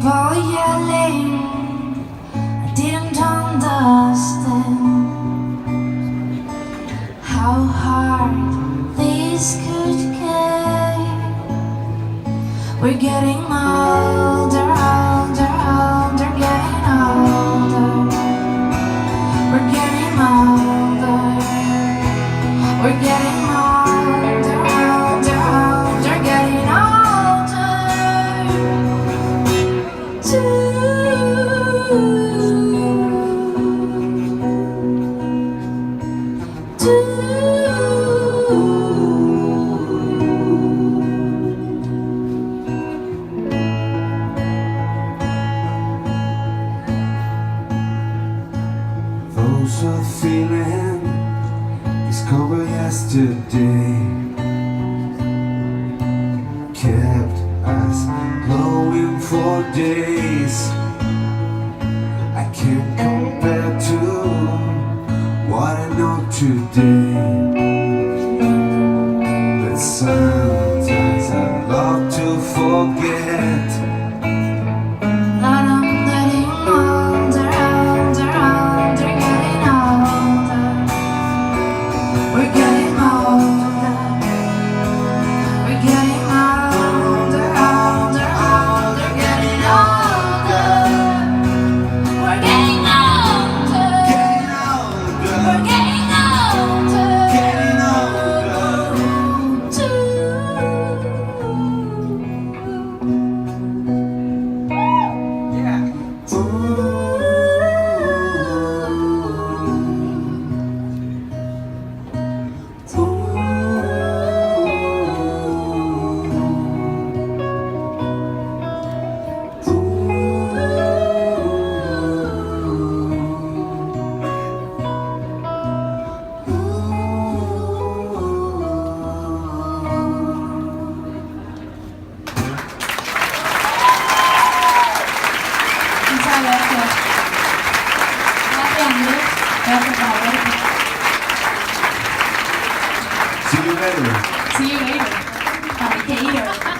people yelling, I didn't understand how hard this could get. We're getting older, older, older, getting older. We're getting older. We're getting older, older, older, getting older Those are feeling discovered yesterday kept us glowing for days. I can't compare to what I know today, but sometimes I love to forget that I'm getting older, older, older, getting older. We're getting older. We're getting older, older, older, getting older. We're getting older. We're getting older. Getting older. Muchas gracias. Gracias, Luis. Gracias, Pablo. See you later. See you later. Alligator.